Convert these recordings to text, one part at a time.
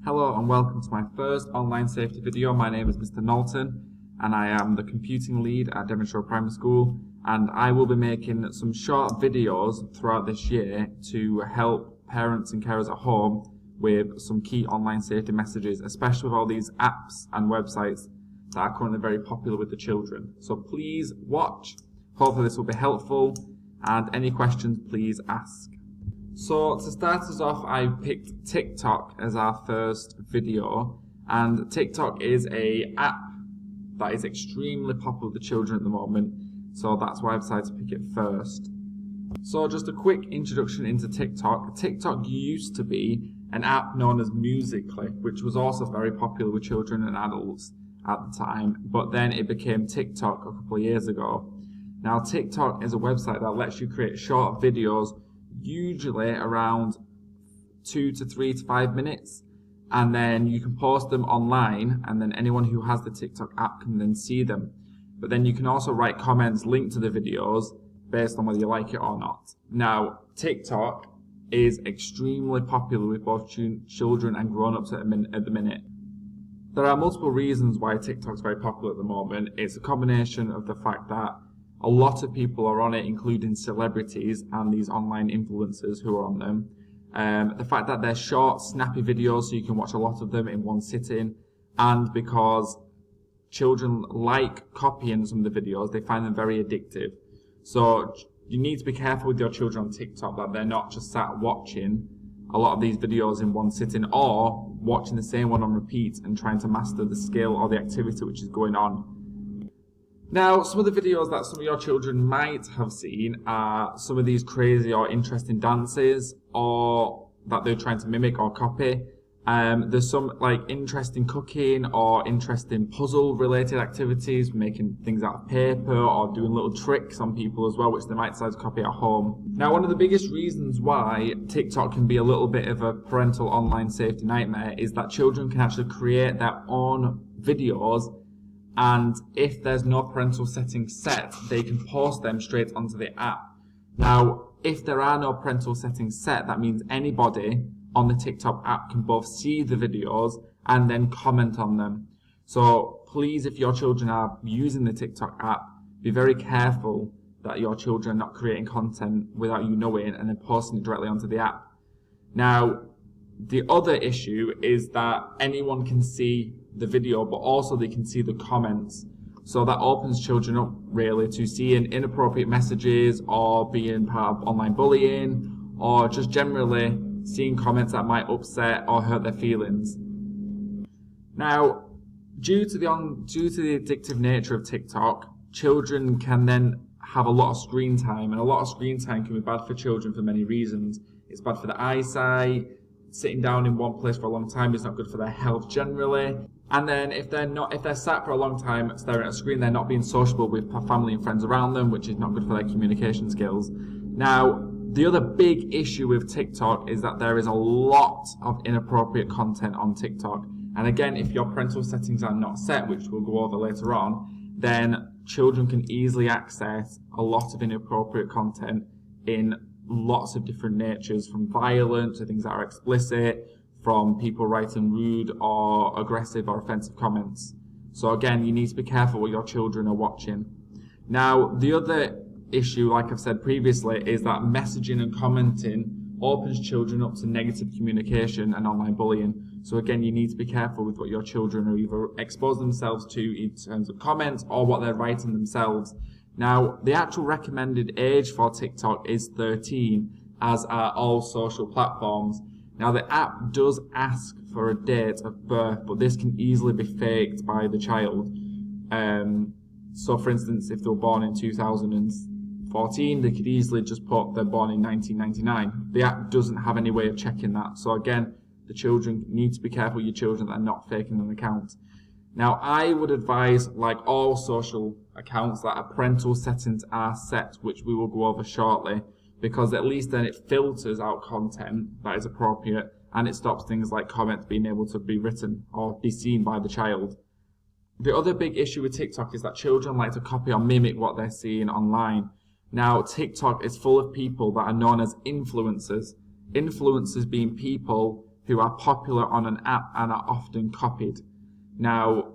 Hello and welcome to my first online safety video. My name is Mr. NALTON and I am the computing lead at Devonshire Primary School, and I will be making some short videos throughout this year to help parents and carers at home with some key online safety messages, especially with all these apps and websites that are currently very popular with the children. So please watch. Hopefully this will be helpful, and any questions please ask. So to start us off, I picked TikTok as our first video, and TikTok is an app that is extremely popular with the children at the moment, so that's why I decided to pick it first. So just a quick introduction into TikTok. TikTok used to be an app known as Musical.ly, which was also very popular with children and adults at the time, but then it became TikTok a couple of years ago. Now TikTok is a website that lets you create short videos, usually around 2 to 3 to 5 minutes, and then you can post them online, and then anyone who has the TikTok app can then see them. But then you can also write comments linked to the videos based on whether you like it or not. Now TikTok is extremely popular with both children and grown-ups at the minute. There are multiple reasons why TikTok is very popular at the moment. It's a combination of the fact that a lot of people are on it, including celebrities and these online influencers who are on them. The fact that they're short, snappy videos, so you can watch a lot of them in one sitting, and because children like copying some of the videos, they find them very addictive. So you need to be careful with your children on TikTok that they're not just sat watching a lot of these videos in one sitting, or watching the same one on repeat and trying to master the skill or the activity which is going on. Now, some of the videos that some of your children might have seen are some of these crazy or interesting dances, or that they're trying to mimic or copy. There's some like interesting cooking or interesting puzzle related activities, making things out of paper or doing little tricks on people as well, which they might decide to copy at home. Now, one of the biggest reasons why TikTok can be a little bit of a parental online safety nightmare is that children can actually create their own videos, and if there's no parental settings set, they can post them straight onto the app. Now, if there are no parental settings set, that means anybody on the TikTok app can both see the videos and then comment on them. So please, if your children are using the TikTok app, be very careful that your children are not creating content without you knowing and then posting it directly onto the app. Now, the other issue is that anyone can see the video, but also they can see the comments. So that opens children up really to seeing inappropriate messages, or being part of online bullying, or just generally seeing comments that might upset or hurt their feelings. Now, due to the addictive nature of TikTok, children can then have a lot of screen time, and a lot of screen time can be bad for children for many reasons. It's bad for the eyesight. Sitting down in one place for a long time is not good for their health generally. And then if they're sat for a long time staring at a screen, they're not being sociable with family and friends around them, which is not good for their communication skills. Now, the other big issue with TikTok is that there is a lot of inappropriate content on TikTok. And again, if your parental settings are not set, which we'll go over later on, then children can easily access a lot of inappropriate content in lots of different natures, from violent to things that are explicit, from people writing rude or aggressive or offensive comments. So again, you need to be careful what your children are watching. Now, the other issue, like I've said previously, is that messaging and commenting opens children up to negative communication and online bullying. So again, you need to be careful with what your children are either expose themselves to in terms of comments or what they're writing themselves. Now, the actual recommended age for TikTok is 13, as are all social platforms. Now, the app does ask for a date of birth, but this can easily be faked by the child. So, for instance, if they were born in 2014, they could easily just put they're born in 1999. The app doesn't have any way of checking that. So, again, the children need to be careful with your children that are not faking an account. Now, I would advise, like all social accounts, that parental settings are set, which we will go over shortly, because at least then it filters out content that is appropriate, and it stops things like comments being able to be written or be seen by the child. The other big issue with TikTok is that children like to copy or mimic what they're seeing online. Now, TikTok is full of people that are known as influencers. Influencers being people who are popular on an app and are often copied. Now,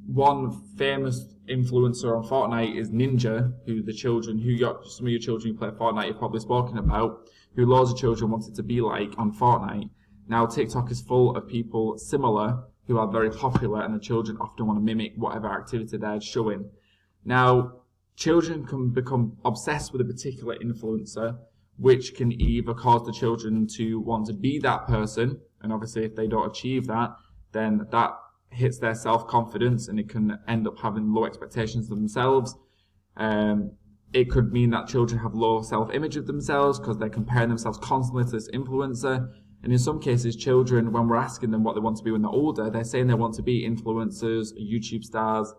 one famous influencer on Fortnite is Ninja, who some of your children who play Fortnite you've probably spoken about, who loads of children wanted to be like on Fortnite. Now, TikTok is full of people similar who are very popular, and the children often want to mimic whatever activity they're showing. Now, children can become obsessed with a particular influencer, which can either cause the children to want to be that person, and obviously if they don't achieve that, then that hits their self-confidence and it can end up having low expectations of themselves. It could mean that children have low self-image of themselves because they're comparing themselves constantly to this influencer. And in some cases, children, when we're asking them what they want to be when they're older, they're saying they want to be influencers, YouTube stars,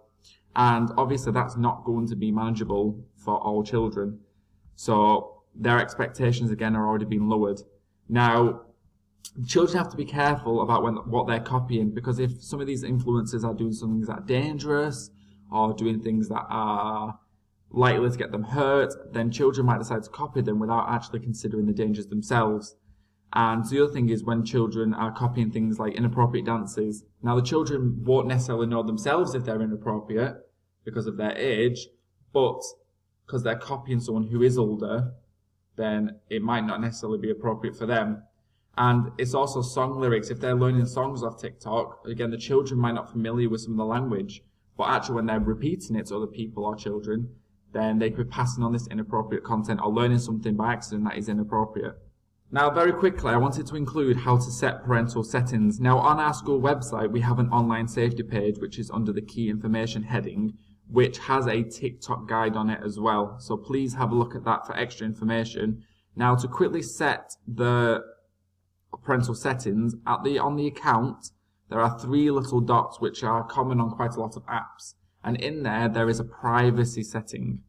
and obviously that's not going to be manageable for all children. So their expectations, again, are already being lowered. Now, children have to be careful about what they're copying, because if some of these influencers are doing some things that are dangerous or doing things that are likely to get them hurt, then children might decide to copy them without actually considering the dangers themselves. And the other thing is when children are copying things like inappropriate dances. Now, the children won't necessarily know themselves if they're inappropriate because of their age, but because they're copying someone who is older, then it might not necessarily be appropriate for them. And it's also song lyrics. If they're learning songs off TikTok, again, the children might not be familiar with some of the language, but actually when they're repeating it to other people or children, then they could be passing on this inappropriate content or learning something by accident that is inappropriate. Now, very quickly, I wanted to include how to set parental settings. Now, on our school website, we have an online safety page, which is under the key information heading, which has a TikTok guide on it as well. So please have a look at that for extra information. Now, to quickly set the parental settings, on the account, there are 3 little dots which are common on quite a lot of apps. And in there is a privacy setting.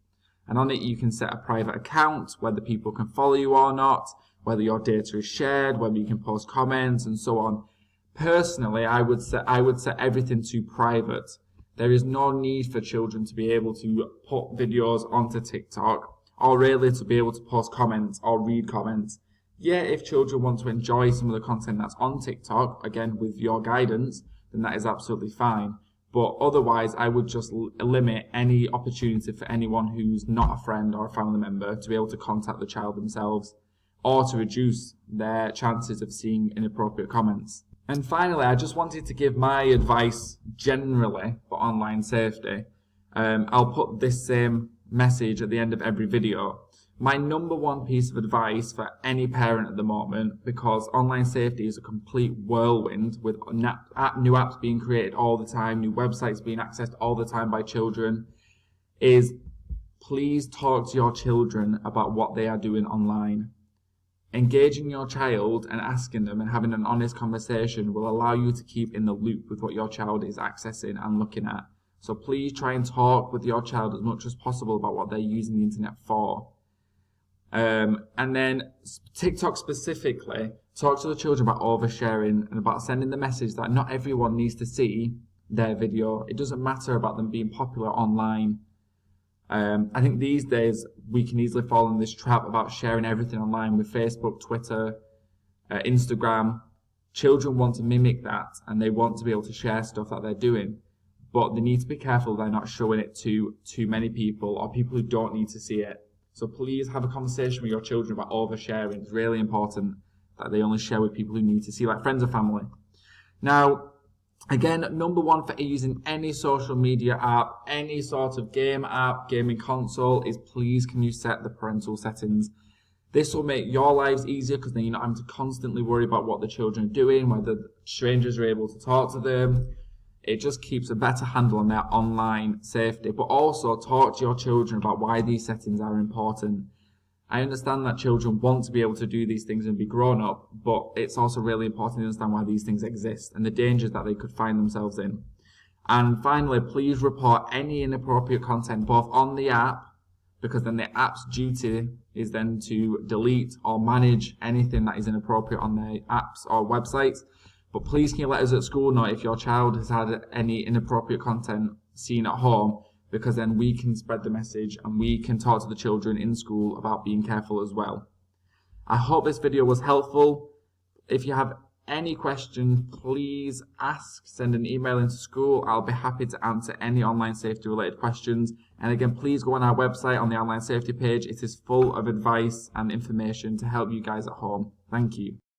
And on it, you can set a private account, whether people can follow you or not, whether your data is shared, whether you can post comments, and so on. Personally, I would set everything to private. There is no need for children to be able to put videos onto TikTok, or really to be able to post comments or read comments. Yeah, if children want to enjoy some of the content that's on TikTok, again, with your guidance, then that is absolutely fine. But otherwise, I would just limit any opportunity for anyone who's not a friend or a family member to be able to contact the child themselves, or to reduce their chances of seeing inappropriate comments. And finally, I just wanted to give my advice generally for online safety. I'll put this same message at the end of every video. My number one piece of advice for any parent at the moment, because online safety is a complete whirlwind with new apps being created all the time, new websites being accessed all the time by children, is please talk to your children about what they are doing online. Engaging your child and asking them and having an honest conversation will allow you to keep in the loop with what your child is accessing and looking at. So please try and talk with your child as much as possible about what they're using the internet for. And then TikTok specifically, talk to the children about oversharing and about sending the message that not everyone needs to see their video. It doesn't matter about them being popular online. I think these days we can easily fall in this trap about sharing everything online with Facebook, Twitter, Instagram. Children want to mimic that and they want to be able to share stuff that they're doing, but they need to be careful they're not showing it to too many people or people who don't need to see it. So please have a conversation with your children about oversharing. It's really important that they only share with people who need to see, like friends or family. Now, again, number one for using any social media app, any sort of game app, gaming console, is please can you set the parental settings. This will make your lives easier because then you're not having to constantly worry about what the children are doing, whether strangers are able to talk to them. It just keeps a better handle on their online safety, but also talk to your children about why these settings are important. I understand that children want to be able to do these things and be grown up, but it's also really important to understand why these things exist and the dangers that they could find themselves in. And finally, please report any inappropriate content both on the app, because then the app's duty is then to delete or manage anything that is inappropriate on their apps or websites. But please can you let us at school know if your child has had any inappropriate content seen at home, because then we can spread the message and we can talk to the children in school about being careful as well. I hope this video was helpful. If you have any questions, please ask, send an email into school. I'll be happy to answer any online safety related questions. And again, please go on our website on the online safety page. It is full of advice and information to help you guys at home. Thank you.